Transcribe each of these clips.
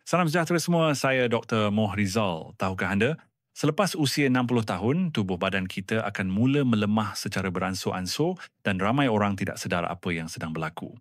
Salam sejahtera semua, saya Dr. Moh Rizal. Tahukah anda, selepas usia 60 tahun, tubuh badan kita akan mula melemah secara beransur-ansur dan ramai orang tidak sedar apa yang sedang berlaku.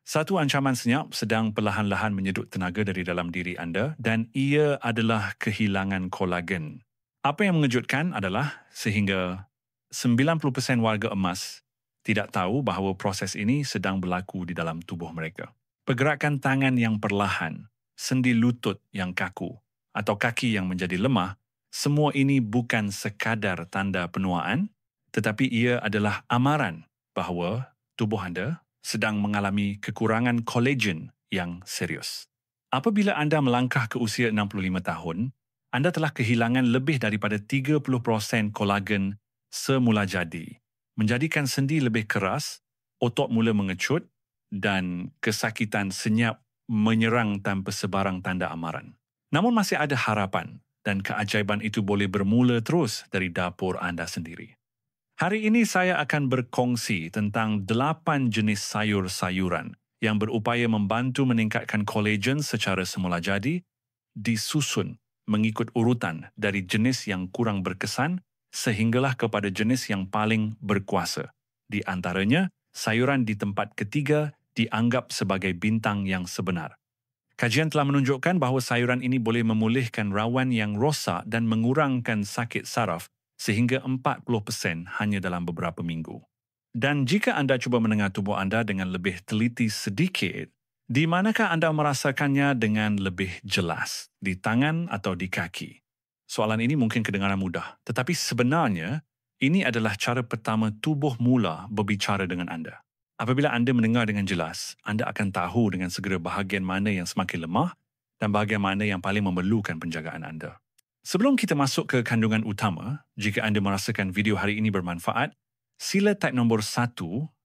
Satu ancaman senyap sedang perlahan-lahan menyedut tenaga dari dalam diri anda dan ia adalah kehilangan kolagen. Apa yang mengejutkan adalah sehingga 90% warga emas tidak tahu bahawa proses ini sedang berlaku di dalam tubuh mereka. Pergerakan tangan yang perlahan, sendi lutut yang kaku atau kaki yang menjadi lemah, semua ini bukan sekadar tanda penuaan, tetapi ia adalah amaran bahawa tubuh anda sedang mengalami kekurangan kolagen yang serius. Apabila anda melangkah ke usia 65 tahun, anda telah kehilangan lebih daripada 30% kolagen semula jadi, menjadikan sendi lebih keras, otot mula mengecut dan kesakitan senyap menyerang tanpa sebarang tanda amaran. Namun masih ada harapan dan keajaiban itu boleh bermula terus dari dapur anda sendiri. Hari ini saya akan berkongsi tentang 8 jenis sayur-sayuran yang berupaya membantu meningkatkan kolagen secara semula jadi, disusun mengikut urutan dari jenis yang kurang berkesan sehinggalah kepada jenis yang paling berkuasa. Di antaranya, sayuran di tempat ketiga dianggap sebagai bintang yang sebenar. Kajian telah menunjukkan bahawa sayuran ini boleh memulihkan rawan yang rosak dan mengurangkan sakit saraf sehingga 40% hanya dalam beberapa minggu. Dan jika anda cuba mendengar tubuh anda dengan lebih teliti sedikit, di manakah anda merasakannya dengan lebih jelas? Di tangan atau di kaki? Soalan ini mungkin kedengaran mudah, tetapi sebenarnya ini adalah cara pertama tubuh mula berbicara dengan anda. Apabila anda mendengar dengan jelas, anda akan tahu dengan segera bahagian mana yang semakin lemah dan bahagian mana yang paling memerlukan penjagaan anda. Sebelum kita masuk ke kandungan utama, jika anda merasakan video hari ini bermanfaat, sila tag nombor 1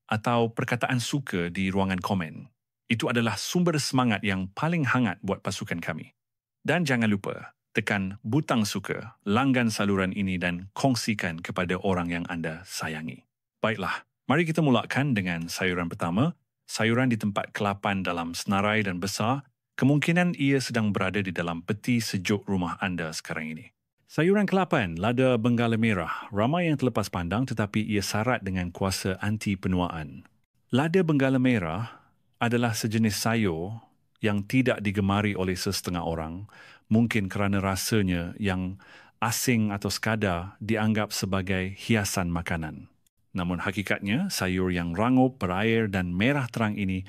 atau perkataan suka di ruangan komen. Itu adalah sumber semangat yang paling hangat buat pasukan kami. Dan jangan lupa, tekan butang suka, langgan saluran ini dan kongsikan kepada orang yang anda sayangi. Baiklah. Mari kita mulakan dengan sayuran pertama. Sayuran di tempat ke-8 dalam senarai dan besar, kemungkinan ia sedang berada di dalam peti sejuk rumah anda sekarang ini. Sayuran ke-8, lada benggala merah. Ramai yang terlepas pandang tetapi ia syarat dengan kuasa anti penuaan. Lada benggala merah adalah sejenis sayur yang tidak digemari oleh sesetengah orang, mungkin kerana rasanya yang asing atau sekadar dianggap sebagai hiasan makanan. Namun hakikatnya, sayur yang rangup, berair dan merah terang ini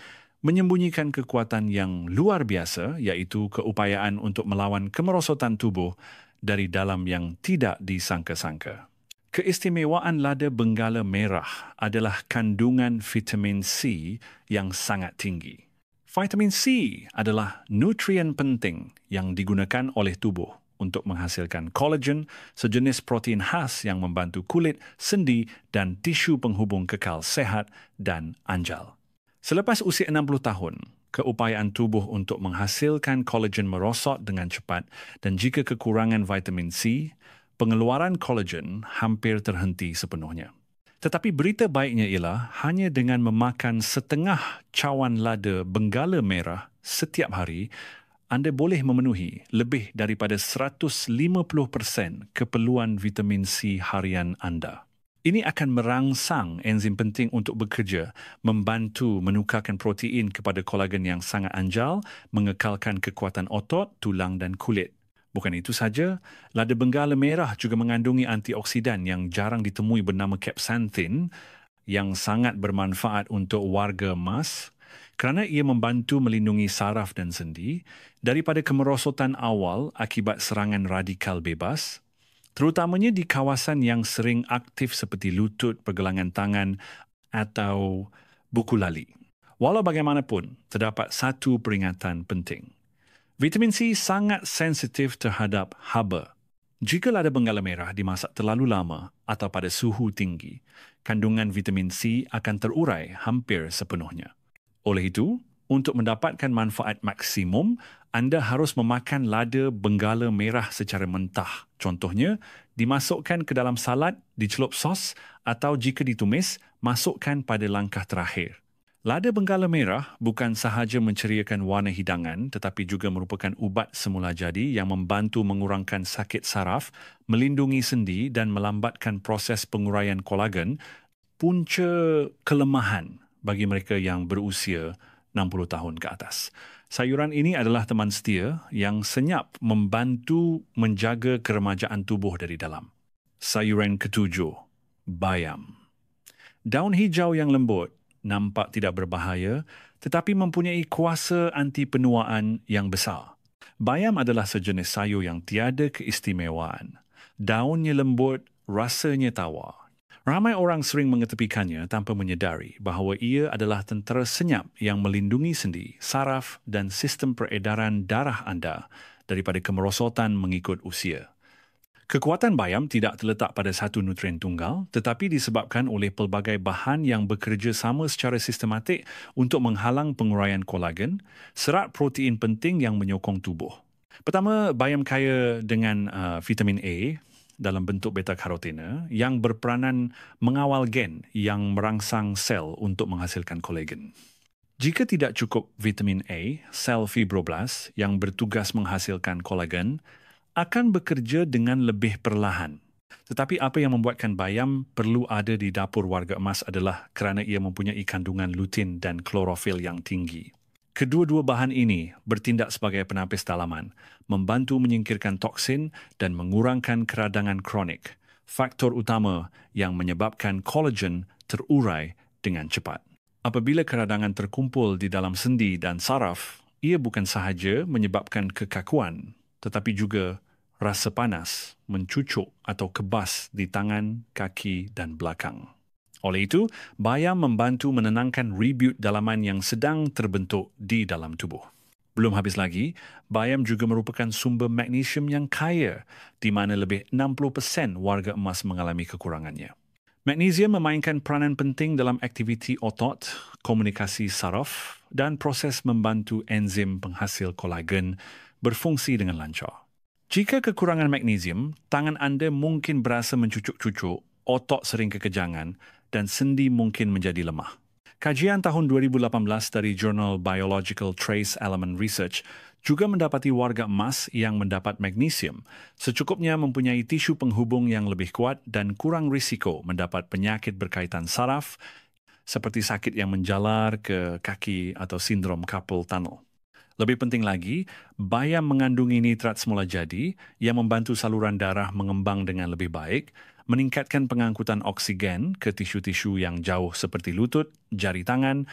menyembunyikan kekuatan yang luar biasa, iaitu keupayaan untuk melawan kemerosotan tubuh dari dalam yang tidak disangka-sangka. Keistimewaan lada benggala merah adalah kandungan vitamin C yang sangat tinggi. Vitamin C adalah nutrien penting yang digunakan oleh tubuh untuk menghasilkan kolagen, sejenis protein khas yang membantu kulit, sendi dan tisu penghubung kekal sehat dan anjal. Selepas usia 60 tahun, keupayaan tubuh untuk menghasilkan kolagen merosot dengan cepat dan jika kekurangan vitamin C, pengeluaran kolagen hampir terhenti sepenuhnya. Tetapi berita baiknya ialah hanya dengan memakan setengah cawan lada benggala merah setiap hari, anda boleh memenuhi lebih daripada 150% keperluan vitamin C harian anda. Ini akan merangsang enzim penting untuk bekerja, membantu menukarkan protein kepada kolagen yang sangat anjal, mengekalkan kekuatan otot, tulang dan kulit. Bukan itu saja, lada benggala merah juga mengandungi antioksidan yang jarang ditemui bernama capsanthin yang sangat bermanfaat untuk warga emas, kerana ia membantu melindungi saraf dan sendi daripada kemerosotan awal akibat serangan radikal bebas, terutamanya di kawasan yang sering aktif seperti lutut, pergelangan tangan atau buku lali. Walau bagaimanapun, terdapat satu peringatan penting. Vitamin C sangat sensitif terhadap haba. Jika lada benggala merah dimasak terlalu lama atau pada suhu tinggi, kandungan vitamin C akan terurai hampir sepenuhnya. Oleh itu, untuk mendapatkan manfaat maksimum, anda harus memakan lada benggala merah secara mentah. Contohnya, dimasukkan ke dalam salad, dicelup sos atau jika ditumis, masukkan pada langkah terakhir. Lada benggala merah bukan sahaja menceriakan warna hidangan tetapi juga merupakan ubat semula jadi yang membantu mengurangkan sakit saraf, melindungi sendi dan melambatkan proses penguraian kolagen, punca kelemahan bagi mereka yang berusia 60 tahun ke atas. Sayuran ini adalah teman setia yang senyap membantu menjaga keremajaan tubuh dari dalam. Sayuran ketujuh, bayam. Daun hijau yang lembut nampak tidak berbahaya tetapi mempunyai kuasa anti penuaan yang besar. Bayam adalah sejenis sayur yang tiada keistimewaan. Daunnya lembut, rasanya tawar. Ramai orang sering mengetepikannya tanpa menyedari bahawa ia adalah tentera senyap yang melindungi sendi, saraf dan sistem peredaran darah anda daripada kemerosotan mengikut usia. Kekuatan bayam tidak terletak pada satu nutrien tunggal tetapi disebabkan oleh pelbagai bahan yang bekerja sama secara sistematik untuk menghalang penguraian kolagen, serat protein penting yang menyokong tubuh. Pertama, bayam kaya dengan vitamin A dalam bentuk beta-karotene yang berperanan mengawal gen yang merangsang sel untuk menghasilkan kolagen. Jika tidak cukup vitamin A, sel fibroblast yang bertugas menghasilkan kolagen akan bekerja dengan lebih perlahan. Tetapi apa yang membuatkan bayam perlu ada di dapur warga emas adalah kerana ia mempunyai kandungan lutein dan klorofil yang tinggi. Kedua-dua bahan ini bertindak sebagai penapis dalaman, membantu menyingkirkan toksin dan mengurangkan keradangan kronik, faktor utama yang menyebabkan kolagen terurai dengan cepat. Apabila keradangan terkumpul di dalam sendi dan saraf, ia bukan sahaja menyebabkan kekakuan, tetapi juga rasa panas, mencucuk atau kebas di tangan, kaki dan belakang. Oleh itu, bayam membantu menenangkan rebut dalaman yang sedang terbentuk di dalam tubuh. Belum habis lagi, bayam juga merupakan sumber magnesium yang kaya, di mana lebih 60% warga emas mengalami kekurangannya. Magnesium memainkan peranan penting dalam aktiviti otot, komunikasi saraf dan proses membantu enzim penghasil kolagen berfungsi dengan lancar. Jika kekurangan magnesium, tangan anda mungkin berasa mencucuk-cucuk, otot sering kekejangan dan sendi mungkin menjadi lemah. Kajian tahun 2018 dari jurnal Biological Trace Element Research juga mendapati warga emas yang mendapat magnesium secukupnya mempunyai tisu penghubung yang lebih kuat dan kurang risiko mendapat penyakit berkaitan saraf seperti sakit yang menjalar ke kaki atau sindrom carpal tunnel. Lebih penting lagi, bayam mengandungi nitrat semula jadi yang membantu saluran darah mengembang dengan lebih baik, meningkatkan pengangkutan oksigen ke tisu-tisu yang jauh seperti lutut, jari tangan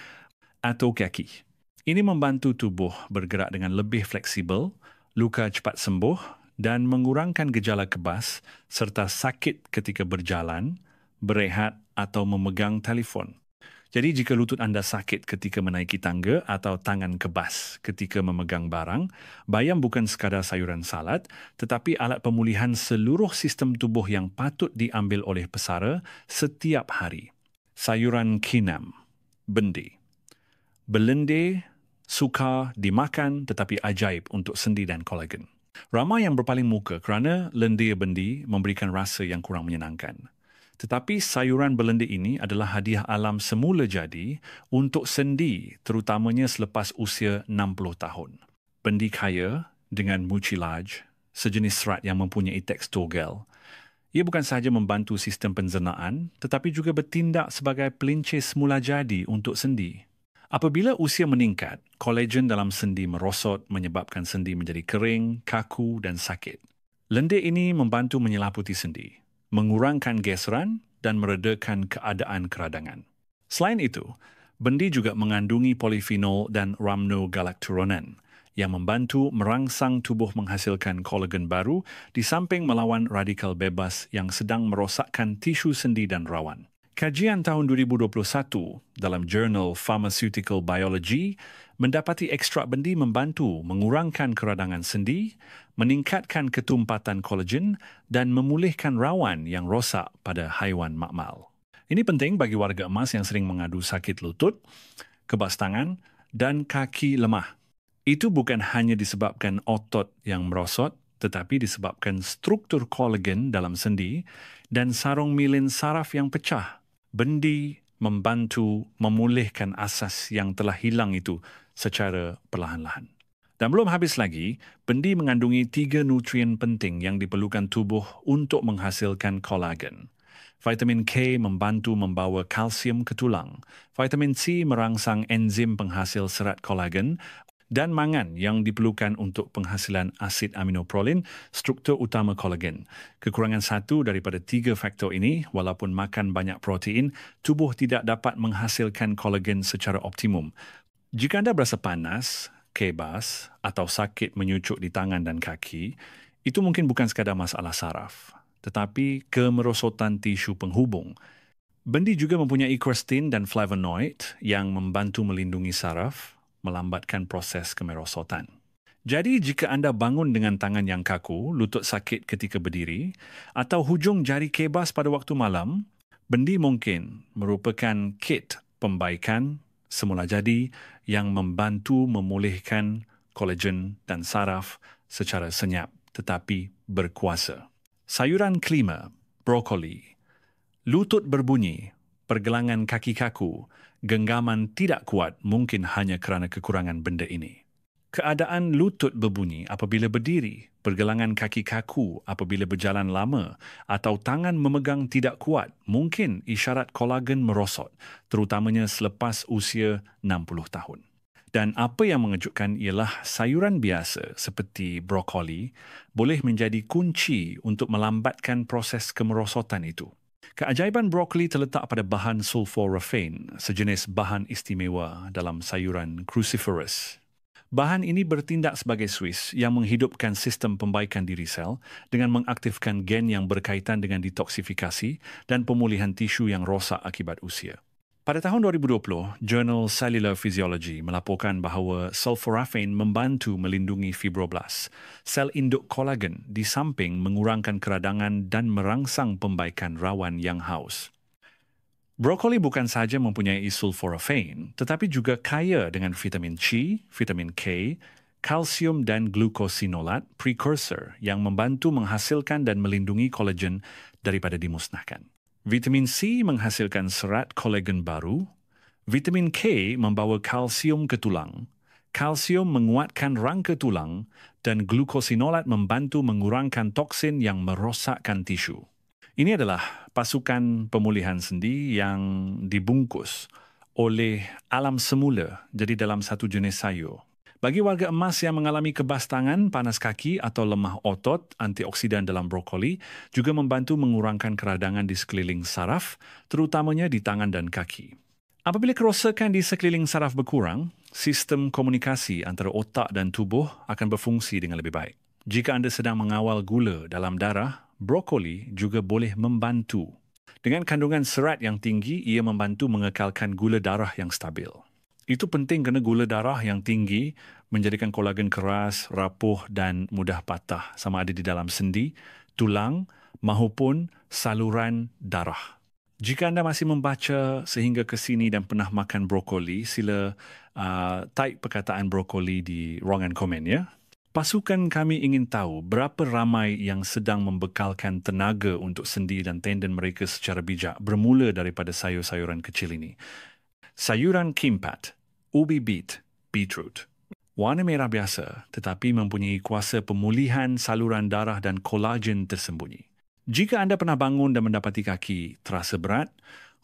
atau kaki. Ini membantu tubuh bergerak dengan lebih fleksibel, luka cepat sembuh dan mengurangkan gejala kebas serta sakit ketika berjalan, berehat atau memegang telefon. Jadi jika lutut anda sakit ketika menaiki tangga atau tangan kebas ketika memegang barang, bayam bukan sekadar sayuran salad tetapi alat pemulihan seluruh sistem tubuh yang patut diambil oleh pesara setiap hari. Sayuran kinam, bendi. Belende sukar dimakan tetapi ajaib untuk sendi dan kolagen. Ramai yang berpaling muka kerana lendir bendi memberikan rasa yang kurang menyenangkan. Tetapi sayuran belenda ini adalah hadiah alam semula jadi untuk sendi terutamanya selepas usia 60 tahun. Bendi kaya dengan mucilage, sejenis serat yang mempunyai tekstur gel. Ia bukan sahaja membantu sistem pencernaan tetapi juga bertindak sebagai pelincir semula jadi untuk sendi. Apabila usia meningkat, kolagen dalam sendi merosot menyebabkan sendi menjadi kering, kaku dan sakit. Lendir ini membantu menyelaputi sendi, mengurangkan geseran dan meredakan keadaan keradangan. Selain itu, bendi juga mengandungi polifenol dan rhamnogalacturonan yang membantu merangsang tubuh menghasilkan kolagen baru di samping melawan radikal bebas yang sedang merosakkan tisu sendi dan rawan. Kajian tahun 2021 dalam jurnal Pharmaceutical Biology mendapati ekstrak bendi membantu mengurangkan keradangan sendi, meningkatkan ketumpatan kolagen dan memulihkan rawan yang rosak pada haiwan makmal. Ini penting bagi warga emas yang sering mengadu sakit lutut, kebas tangan dan kaki lemah. Itu bukan hanya disebabkan otot yang merosot, tetapi disebabkan struktur kolagen dalam sendi dan sarung milin saraf yang pecah. Bendi membantu memulihkan asas yang telah hilang itu secara perlahan-lahan. Dan belum habis lagi, bendi mengandungi 3 nutrien penting yang diperlukan tubuh untuk menghasilkan kolagen. Vitamin K membantu membawa kalsium ke tulang. Vitamin C merangsang enzim penghasil serat kolagen dan mangan yang diperlukan untuk penghasilan asid aminoprolin, struktur utama kolagen. Kekurangan satu daripada 3 faktor ini, walaupun makan banyak protein, tubuh tidak dapat menghasilkan kolagen secara optimum. Jika anda berasa panas, kebas atau sakit menyucuk di tangan dan kaki, itu mungkin bukan sekadar masalah saraf, tetapi kemerosotan tisu penghubung. Bendi juga mempunyai quercetin dan flavonoid yang membantu melindungi saraf, melambatkan proses kemerosotan. Jadi, jika anda bangun dengan tangan yang kaku, lutut sakit ketika berdiri, atau hujung jari kebas pada waktu malam, bendi mungkin merupakan kit pembaikan semula jadi yang membantu memulihkan kolagen dan saraf secara senyap tetapi berkuasa. Sayuran kelima, brokoli. Lutut berbunyi, pergelangan kaki kaku, genggaman tidak kuat mungkin hanya kerana kekurangan benda ini. Keadaan lutut berbunyi apabila berdiri, pergelangan kaki kaku apabila berjalan lama atau tangan memegang tidak kuat mungkin isyarat kolagen merosot, terutamanya selepas usia 60 tahun. Dan apa yang mengejutkan ialah sayuran biasa seperti brokoli boleh menjadi kunci untuk melambatkan proses kemerosotan itu. Keajaiban brokoli terletak pada bahan sulforaphane, sejenis bahan istimewa dalam sayuran cruciferous. Bahan ini bertindak sebagai suis yang menghidupkan sistem pembaikan diri sel dengan mengaktifkan gen yang berkaitan dengan detoksifikasi dan pemulihan tisu yang rosak akibat usia. Pada tahun 2020, Jurnal Cellular Physiology melaporkan bahawa sulforaphane membantu melindungi fibroblast, sel induk kolagen di samping mengurangkan keradangan dan merangsang pembaikan rawan yang haus. Brokoli bukan sahaja mempunyai sulforaphane, tetapi juga kaya dengan vitamin C, vitamin K, kalsium dan glukosinolat precursor yang membantu menghasilkan dan melindungi kolagen daripada dimusnahkan. Vitamin C menghasilkan serat kolagen baru, vitamin K membawa kalsium ke tulang, kalsium menguatkan rangka tulang, dan glukosinolat membantu mengurangkan toksin yang merosakkan tisu. Ini adalah pasukan pemulihan sendi yang dibungkus oleh alam semula jadi dalam satu jenis sayur. Bagi warga emas yang mengalami kebas tangan, panas kaki atau lemah otot, antioksidan dalam brokoli juga membantu mengurangkan keradangan di sekeliling saraf, terutamanya di tangan dan kaki. Apabila kerosakan di sekeliling saraf berkurang, sistem komunikasi antara otak dan tubuh akan berfungsi dengan lebih baik. Jika anda sedang mengawal gula dalam darah, brokoli juga boleh membantu. Dengan kandungan serat yang tinggi, ia membantu mengekalkan gula darah yang stabil. Itu penting kerana gula darah yang tinggi menjadikan kolagen keras, rapuh dan mudah patah sama ada di dalam sendi, tulang maupun saluran darah. Jika anda masih membaca sehingga ke sini dan pernah makan brokoli, sila type perkataan brokoli di ruangan komen ya. Pasukan kami ingin tahu berapa ramai yang sedang membekalkan tenaga untuk sendi dan tendon mereka secara bijak bermula daripada sayur-sayuran kecil ini. Sayuran kimpat, ubi beet, beetroot. Warna merah biasa tetapi mempunyai kuasa pemulihan saluran darah dan kolagen tersembunyi. Jika anda pernah bangun dan mendapati kaki terasa berat,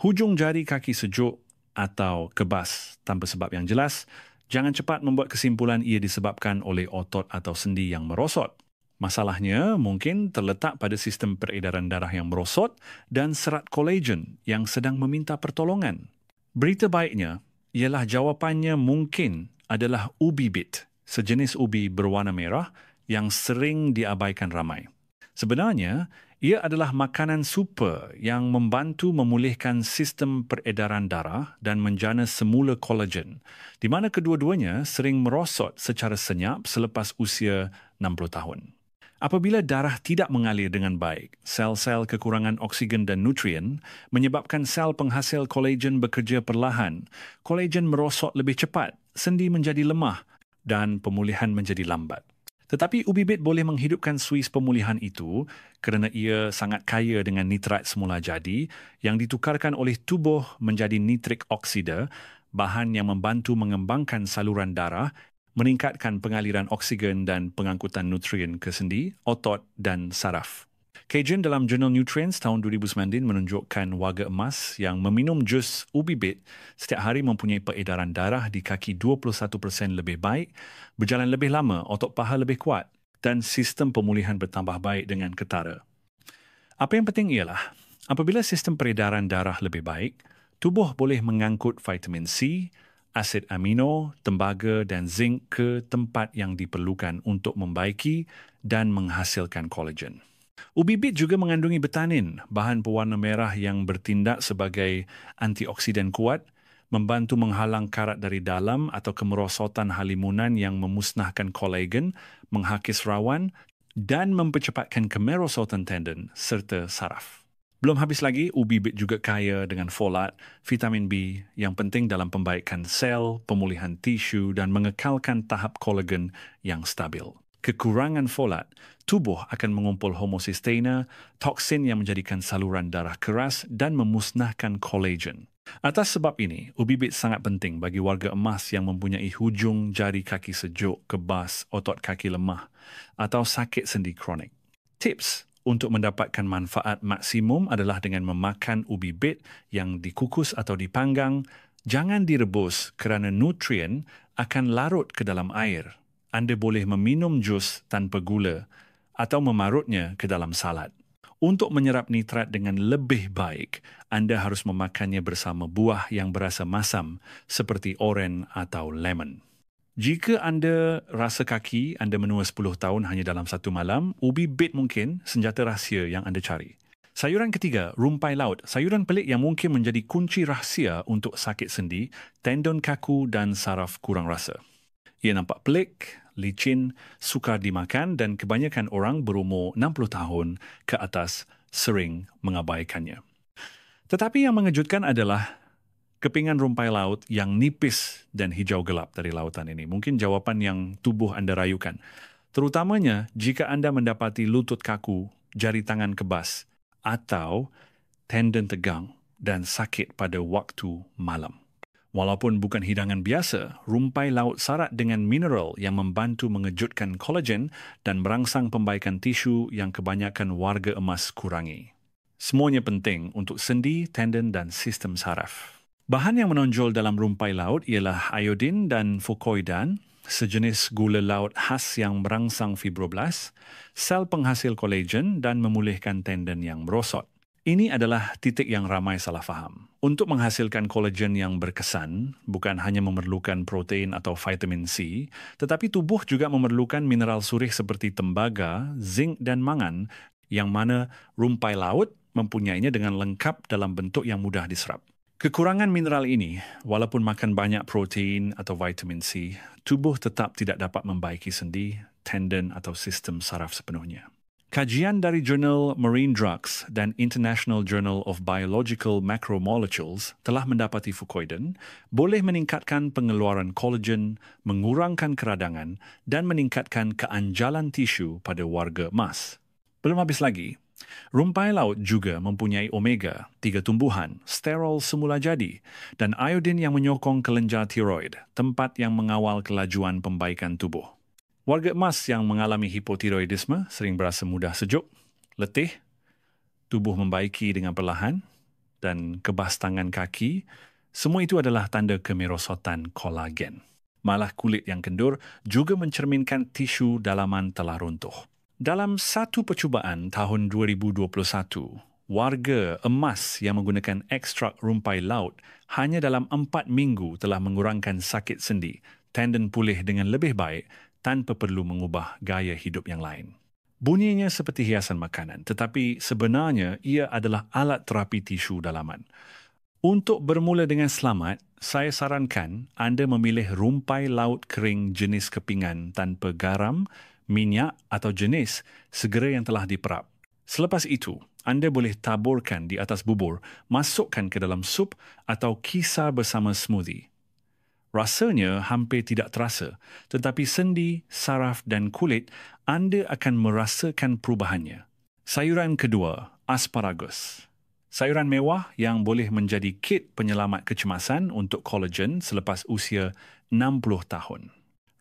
hujung jari kaki sejuk atau kebas tanpa sebab yang jelas, jangan cepat membuat kesimpulan ia disebabkan oleh otot atau sendi yang merosot. Masalahnya mungkin terletak pada sistem peredaran darah yang merosot dan serat kolagen yang sedang meminta pertolongan. Berita baiknya ialah jawapannya mungkin adalah ubi beet, sejenis ubi berwarna merah yang sering diabaikan ramai. Sebenarnya, ia adalah makanan super yang membantu memulihkan sistem peredaran darah dan menjana semula kolagen, di mana kedua-duanya sering merosot secara senyap selepas usia 60 tahun. Apabila darah tidak mengalir dengan baik, sel-sel kekurangan oksigen dan nutrien menyebabkan sel penghasil kolagen bekerja perlahan. Kolagen merosot lebih cepat, sendi menjadi lemah dan pemulihan menjadi lambat. Tetapi ubi bit boleh menghidupkan suis pemulihan itu kerana ia sangat kaya dengan nitrat semula jadi yang ditukarkan oleh tubuh menjadi nitrik oksida, bahan yang membantu mengembangkan saluran darah, meningkatkan pengaliran oksigen dan pengangkutan nutrien ke sendi, otot dan saraf. Kajian dalam jurnal Nutrients tahun 2019 menunjukkan warga emas yang meminum jus ubi bit setiap hari mempunyai peredaran darah di kaki 21% lebih baik, berjalan lebih lama, otot paha lebih kuat dan sistem pemulihan bertambah baik dengan ketara. Apa yang penting ialah, apabila sistem peredaran darah lebih baik, tubuh boleh mengangkut vitamin C, asid amino, tembaga dan zinc ke tempat yang diperlukan untuk membaiki dan menghasilkan kolagen. Ubi bit juga mengandungi betanin, bahan pewarna merah yang bertindak sebagai antioksidan kuat, membantu menghalang karat dari dalam atau kemerosotan halimunan yang memusnahkan kolagen, menghakis rawan dan mempercepatkan kemerosotan tendon serta saraf. Belum habis lagi, ubi bit juga kaya dengan folat, vitamin B yang penting dalam pembaikan sel, pemulihan tisu dan mengekalkan tahap kolagen yang stabil. Kekurangan folat, tubuh akan mengumpul homocysteina, toksin yang menjadikan saluran darah keras dan memusnahkan kolagen. Atas sebab ini, ubi bit sangat penting bagi warga emas yang mempunyai hujung jari kaki sejuk, kebas, otot kaki lemah atau sakit sendi kronik. Tips untuk mendapatkan manfaat maksimum adalah dengan memakan ubi bit yang dikukus atau dipanggang. Jangan direbus kerana nutrien akan larut ke dalam air. Anda boleh meminum jus tanpa gula atau memarutnya ke dalam salad. Untuk menyerap nitrat dengan lebih baik, anda harus memakannya bersama buah yang berasa masam seperti oren atau lemon. Jika anda rasa kaki anda menua 10 tahun hanya dalam satu malam, ubi bit mungkin senjata rahsia yang anda cari. Sayuran ketiga, rumpai laut. Sayuran pelik yang mungkin menjadi kunci rahsia untuk sakit sendi, tendon kaku dan saraf kurang rasa. Ia nampak pelik, licin, sukar dimakan dan kebanyakan orang berumur 60 tahun ke atas sering mengabaikannya. Tetapi yang mengejutkan adalah kepingan rumpai laut yang nipis dan hijau gelap dari lautan ini. Mungkin jawapan yang tubuh anda rayukan. Terutamanya jika anda mendapati lutut kaku, jari tangan kebas atau tendon tegang dan sakit pada waktu malam. Walaupun bukan hidangan biasa, rumpai laut syarat dengan mineral yang membantu mengejutkan kolagen dan merangsang pembaikan tisu yang kebanyakan warga emas kurangi. Semuanya penting untuk sendi, tendon dan sistem saraf. Bahan yang menonjol dalam rumpai laut ialah iodin dan fucoidan, sejenis gula laut khas yang merangsang fibroblast, sel penghasil kolagen dan memulihkan tendon yang merosot. Ini adalah titik yang ramai salah faham. Untuk menghasilkan kolagen yang berkesan, bukan hanya memerlukan protein atau vitamin C, tetapi tubuh juga memerlukan mineral surih seperti tembaga, zinc dan mangan, yang mana rumpai laut mempunyainya dengan lengkap dalam bentuk yang mudah diserap. Kekurangan mineral ini, walaupun makan banyak protein atau vitamin C, tubuh tetap tidak dapat membaiki sendi, tendon atau sistem saraf sepenuhnya. Kajian dari jurnal Marine Drugs dan International Journal of Biological Macromolecules telah mendapati fucoidan boleh meningkatkan pengeluaran kolagen, mengurangkan keradangan dan meningkatkan keanjalan tisu pada warga emas. Belum habis lagi, rumpai laut juga mempunyai omega, 3 tumbuhan, sterol semula jadi dan iodin yang menyokong kelenjar tiroid, tempat yang mengawal kelajuan pembaikan tubuh. Warga emas yang mengalami hipotiroidisme sering berasa mudah sejuk, letih, tubuh membaiki dengan perlahan dan kebas tangan kaki. Semua itu adalah tanda kemerosotan kolagen. Malah kulit yang kendur juga mencerminkan tisu dalaman telah runtuh. Dalam satu percubaan tahun 2021, warga emas yang menggunakan ekstrak rumpai laut hanya dalam 4 minggu telah mengurangkan sakit sendi, tendon pulih dengan lebih baik tanpa perlu mengubah gaya hidup yang lain. Bunyinya seperti hiasan makanan, tetapi sebenarnya ia adalah alat terapi tisu dalaman. Untuk bermula dengan selamat, saya sarankan anda memilih rumpai laut kering jenis kepingan tanpa garam, minyak atau jenis segera yang telah diperap. Selepas itu, anda boleh taburkan di atas bubur, masukkan ke dalam sup atau kisar bersama smoothie. Rasanya hampir tidak terasa, tetapi sendi, saraf dan kulit anda akan merasakan perubahannya. Sayuran kedua, asparagus. Sayuran mewah yang boleh menjadi kit penyelamat kecemasan untuk kolagen selepas usia 60 tahun.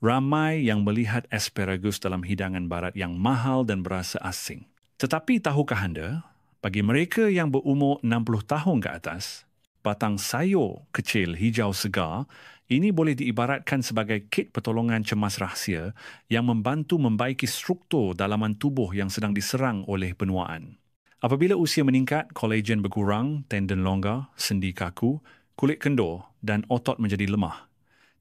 Ramai yang melihat asparagus dalam hidangan barat yang mahal dan berasa asing. Tetapi tahukah anda, bagi mereka yang berumur 60 tahun ke atas, batang sayur kecil hijau segar ini boleh diibaratkan sebagai kit pertolongan cemas rahsia yang membantu membaiki struktur dalaman tubuh yang sedang diserang oleh penuaan. Apabila usia meningkat, kolagen berkurang, tendon longgar, sendi kaku, kulit kendur dan otot menjadi lemah.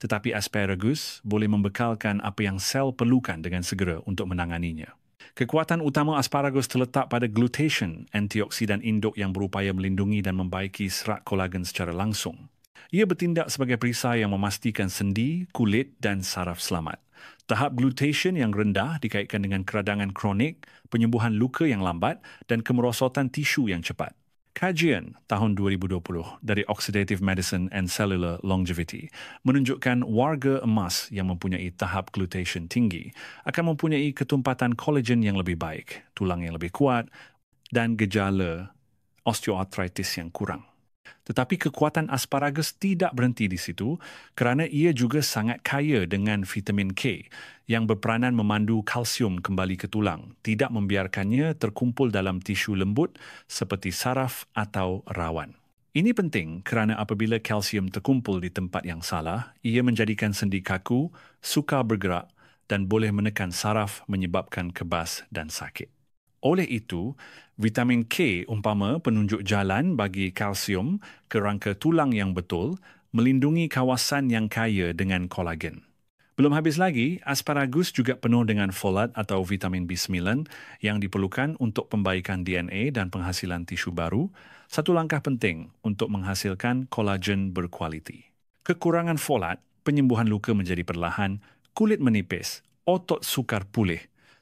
Tetapi asparagus boleh membekalkan apa yang sel perlukan dengan segera untuk menanganinya. Kekuatan utama asparagus terletak pada glutation, antioksidan induk yang berupaya melindungi dan membaiki serat kolagen secara langsung. Ia bertindak sebagai perisai yang memastikan sendi, kulit dan saraf selamat. Tahap glutation yang rendah dikaitkan dengan keradangan kronik, penyembuhan luka yang lambat dan kemerosotan tisu yang cepat. Kajian tahun 2020 dari Oxidative Medicine and Cellular Longevity menunjukkan warga emas yang mempunyai tahap glutation tinggi akan mempunyai ketumpatan kolagen yang lebih baik, tulang yang lebih kuat dan gejala osteoartritis yang kurang. Tetapi kekuatan asparagus tidak berhenti di situ kerana ia juga sangat kaya dengan vitamin K yang berperanan memandu kalsium kembali ke tulang, tidak membiarkannya terkumpul dalam tisu lembut seperti saraf atau rawan. Ini penting kerana apabila kalsium terkumpul di tempat yang salah, ia menjadikan sendi kaku, sukar bergerak dan boleh menekan saraf menyebabkan kebas dan sakit. Oleh itu, vitamin K umpama penunjuk jalan bagi kalsium ke rangka tulang yang betul, melindungi kawasan yang kaya dengan kolagen. Belum habis lagi, asparagus juga penuh dengan folat atau vitamin B9 yang diperlukan untuk pembaikan DNA dan penghasilan tisu baru, satu langkah penting untuk menghasilkan kolagen berkualiti. Kekurangan folat, penyembuhan luka menjadi perlahan, kulit menipis, otot sukar pulih.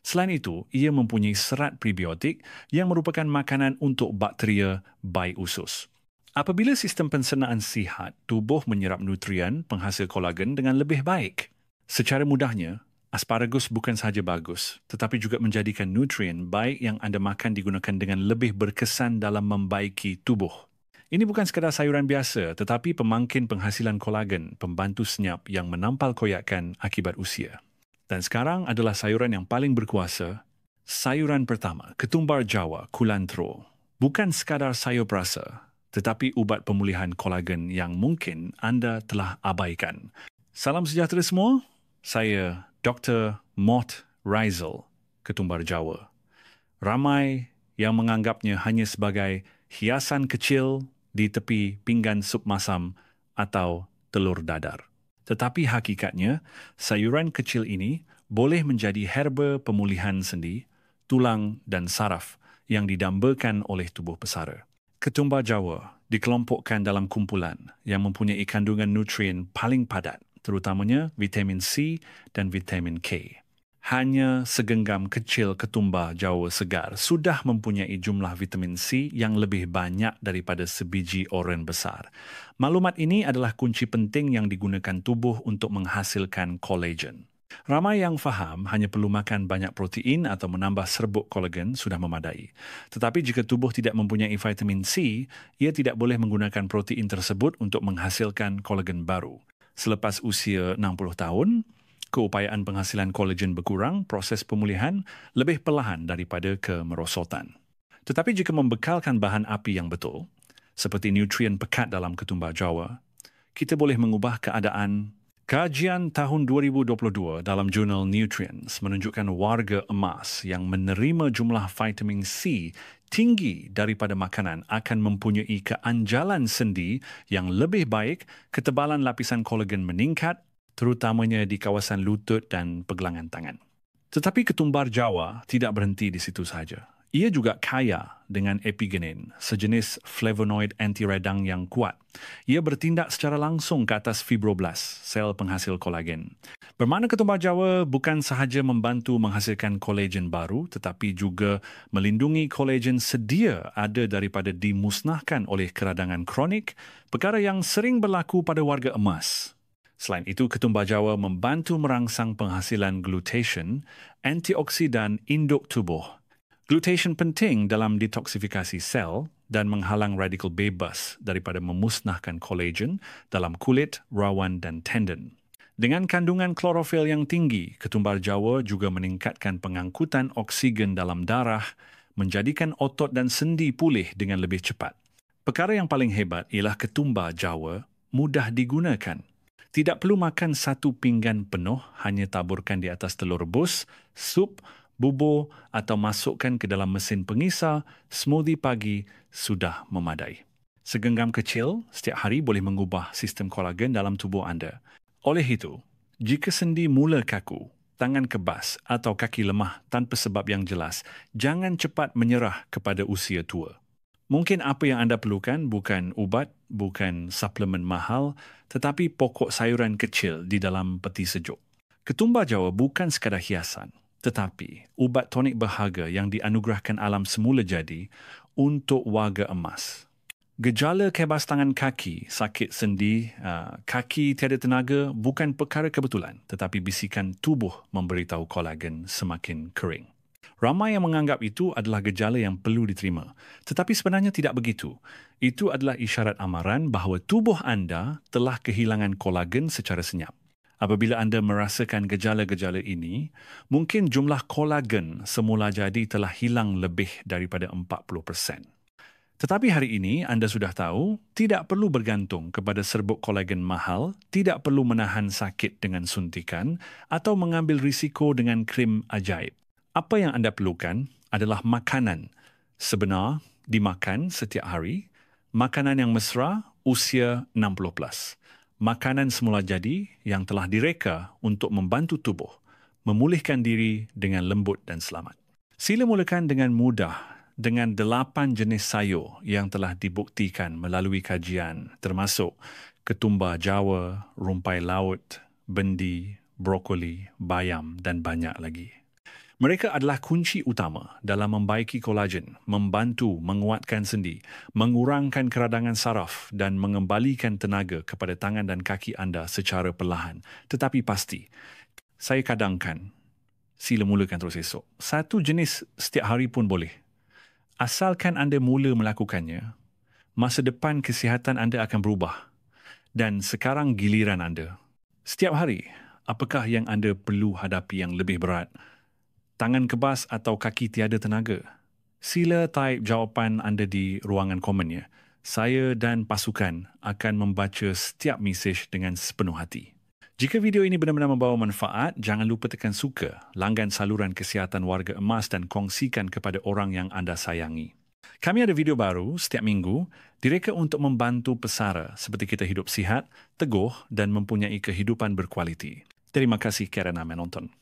Selain itu, ia mempunyai serat prebiotik yang merupakan makanan untuk bakteria baik usus. Apabila sistem pencernaan sihat, tubuh menyerap nutrien penghasil kolagen dengan lebih baik. Secara mudahnya, asparagus bukan sahaja bagus, tetapi juga menjadikan nutrien baik yang anda makan digunakan dengan lebih berkesan dalam membaiki tubuh. Ini bukan sekadar sayuran biasa, tetapi pemangkin penghasilan kolagen, pembantu senyap yang menampal koyakan akibat usia. Dan sekarang adalah sayuran yang paling berkuasa. Sayuran pertama, ketumbar Jawa, kulantro. Bukan sekadar sayur perasa, tetapi ubat pemulihan kolagen yang mungkin anda telah abaikan. Salam sejahtera semua. Saya Dr. Mort Rizal, ketumbar Jawa. Ramai yang menganggapnya hanya sebagai hiasan kecil di tepi pinggan sup masam atau telur dadar. Tetapi hakikatnya, sayuran kecil ini boleh menjadi herba pemulihan sendi, tulang dan saraf yang didambakan oleh tubuh pesara. Ketumbar Jawa dikelompokkan dalam kumpulan yang mempunyai kandungan nutrien paling padat, terutamanya vitamin C dan vitamin K. Hanya segenggam kecil ketumbar Jawa segar sudah mempunyai jumlah vitamin C yang lebih banyak daripada sebiji oren besar. Maklumat ini adalah kunci penting yang digunakan tubuh untuk menghasilkan kolagen. Ramai yang faham hanya perlu makan banyak protein atau menambah serbuk kolagen sudah memadai. Tetapi jika tubuh tidak mempunyai vitamin C, ia tidak boleh menggunakan protein tersebut untuk menghasilkan kolagen baru. Selepas usia 60 tahun, keupayaan penghasilan kolagen berkurang, proses pemulihan lebih perlahan daripada kemerosotan. Tetapi jika membekalkan bahan api yang betul, seperti nutrien pekat dalam ketumbar Jawa, kita boleh mengubah keadaan. Kajian tahun 2022 dalam jurnal Nutrients menunjukkan warga emas yang menerima jumlah vitamin C tinggi daripada makanan akan mempunyai keanjalan sendi yang lebih baik, ketebalan lapisan kolagen meningkat, terutamanya di kawasan lutut dan pergelangan tangan. Tetapi ketumbar Jawa tidak berhenti di situ sahaja. Ia juga kaya dengan epigenin, sejenis flavonoid anti-radang yang kuat. Ia bertindak secara langsung ke atas fibroblast, sel penghasil kolagen. Bermakna ketumbar Jawa bukan sahaja membantu menghasilkan kolagen baru, tetapi juga melindungi kolagen sedia ada daripada dimusnahkan oleh keradangan kronik, perkara yang sering berlaku pada warga emas. Selain itu, ketumbar Jawa membantu merangsang penghasilan glutation, antioksidan induk tubuh. Glutation penting dalam detoksifikasi sel dan menghalang radikal bebas daripada memusnahkan kolagen dalam kulit, rawan dan tendon. Dengan kandungan klorofil yang tinggi, ketumbar Jawa juga meningkatkan pengangkutan oksigen dalam darah, menjadikan otot dan sendi pulih dengan lebih cepat. Perkara yang paling hebat ialah ketumbar Jawa mudah digunakan. Tidak perlu makan satu pinggan penuh, hanya taburkan di atas telur rebus, sup, bubur atau masukkan ke dalam mesin pengisar, smoothie pagi sudah memadai. Segenggam kecil setiap hari boleh mengubah sistem kolagen dalam tubuh anda. Oleh itu, jika sendi mula kaku, tangan kebas atau kaki lemah tanpa sebab yang jelas, jangan cepat menyerah kepada usia tua. Mungkin apa yang anda perlukan bukan ubat, bukan suplemen mahal, tetapi pokok sayuran kecil di dalam peti sejuk. Ketumbar Jawa bukan sekadar hiasan, tetapi ubat tonik berharga yang dianugerahkan alam semula jadi untuk warga emas. Gejala kebas tangan kaki, sakit sendi, kaki tiada tenaga bukan perkara kebetulan, tetapi bisikan tubuh memberitahu kolagen semakin kering. Ramai yang menganggap itu adalah gejala yang perlu diterima. Tetapi sebenarnya tidak begitu. Itu adalah isyarat amaran bahawa tubuh anda telah kehilangan kolagen secara senyap. Apabila anda merasakan gejala-gejala ini, mungkin jumlah kolagen semula jadi telah hilang lebih daripada 40%. Tetapi hari ini anda sudah tahu, tidak perlu bergantung kepada serbuk kolagen mahal, tidak perlu menahan sakit dengan suntikan atau mengambil risiko dengan krim ajaib. Apa yang anda perlukan adalah makanan sebenar dimakan setiap hari, makanan yang mesra usia 60+, makanan semula jadi yang telah direka untuk membantu tubuh memulihkan diri dengan lembut dan selamat. Sila mulakan dengan mudah dengan 8 jenis sayur yang telah dibuktikan melalui kajian termasuk ketumbar Jawa, rumpai laut, bendi, brokoli, bayam dan banyak lagi. Mereka adalah kunci utama dalam membaiki kolagen, membantu menguatkan sendi, mengurangkan keradangan saraf dan mengembalikan tenaga kepada tangan dan kaki anda secara perlahan. Tetapi pasti, saya cadangkan, sila mulakan terus esok. Satu jenis setiap hari pun boleh. Asalkan anda mula melakukannya, masa depan kesihatan anda akan berubah. Dan sekarang giliran anda. Setiap hari, apakah yang anda perlu hadapi yang lebih berat? Tangan kebas atau kaki tiada tenaga? Sila type jawapan anda di ruangan komen ya. Saya dan pasukan akan membaca setiap mesej dengan sepenuh hati. Jika video ini benar-benar membawa manfaat, jangan lupa tekan suka, langgan saluran kesihatan warga emas dan kongsikan kepada orang yang anda sayangi. Kami ada video baru setiap minggu, direka untuk membantu pesara seperti kita hidup sihat, teguh dan mempunyai kehidupan berkualiti. Terima kasih kerana menonton.